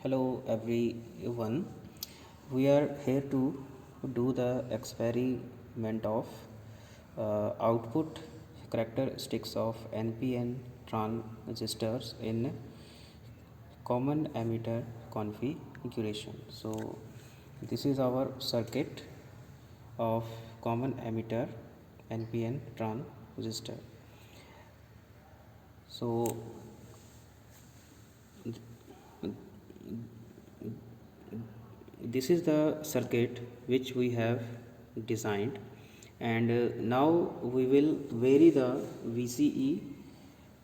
Hello everyone. We are here to do the experiment of output characteristics of NPN transistors in common emitter configuration. So this is our circuit of common emitter NPN transistor. So this is the circuit which we have designed, and now we will vary the VCE,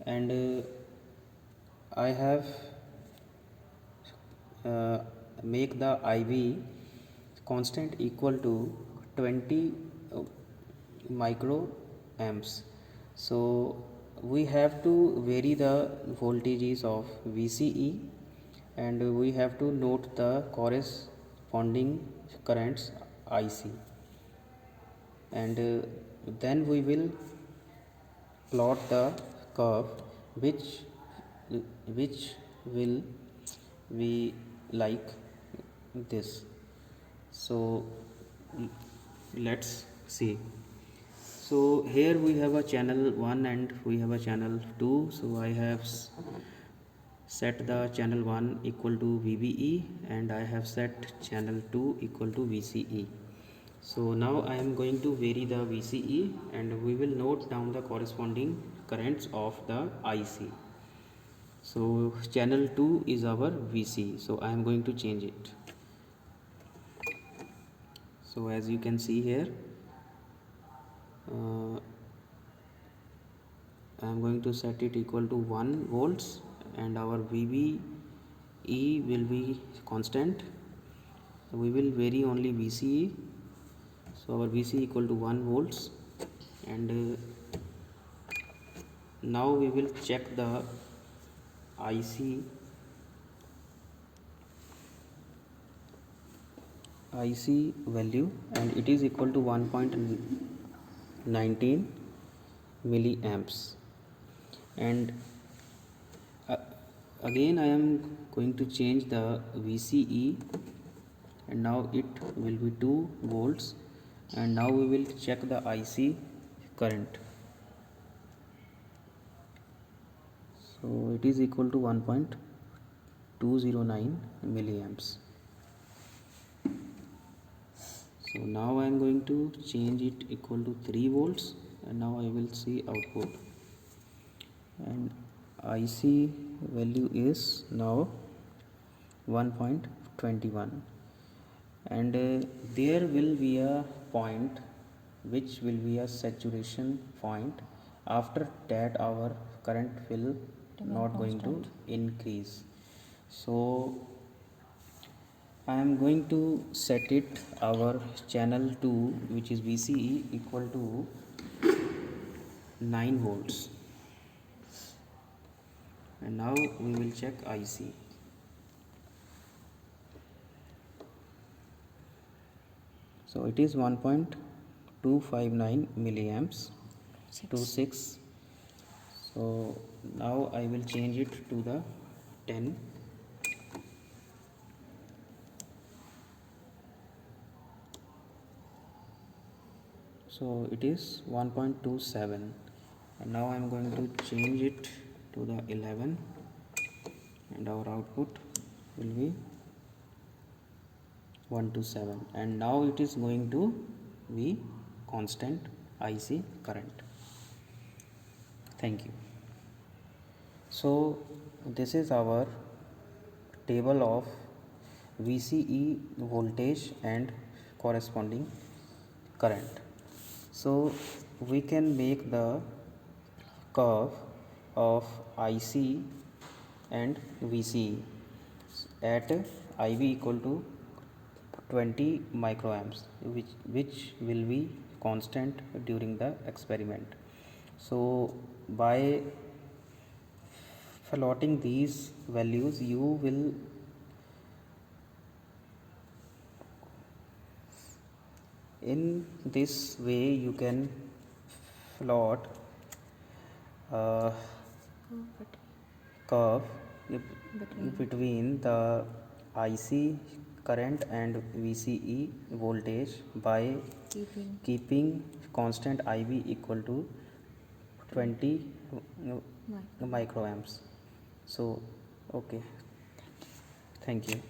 and I have make the IV constant equal to 20 microamps. So we have to vary the voltages of VCE, and we have to note the corresponding currents IC, and then we will plot the curve which will be like this. So let's see. So here we have a channel 1 and we have a channel 2. So I have set the channel 1 equal to VBE, and I have set channel 2 equal to VCE. So now I am going to vary the VCE, and we will note down the corresponding currents of the IC. So channel 2 is our VC, so I am going to change it. So as you can see here, I am going to set it equal to 1 volts, and our VBE will be constant. We will vary only VCE. So our VC equal to 1 volts, and now we will check the IC value, and it is equal to 1.19 milliamps. And again I am going to change the VCE, and now it will be 2 volts, and now we will check the IC current. So it is equal to 1.209 milliamps. So now I am going to change it equal to 3 volts, and now I will see output, and IC value is now 1.21, and there will be a point which will be a saturation point. After that our current will not going to increase. So I am going to set it our channel 2, which is VCE, equal to 9 volts, and now we will check IC. So it is 1.259 milliamps, 26. So now I will change it to the 10. So it is 1.27, and now I am going to change it to the 11, and our output will be 127, and now it is going to be constant IC current. Thank you. So this is our table of VCE voltage and corresponding current. So we can make the curve of IC and VCE at IV equal to 20 microamps, which will be constant during the experiment. So by plotting these values, you will in this way you can plot curve between the IC current and VCE voltage by keeping constant IV equal to 20 microamps. So okay, thank you.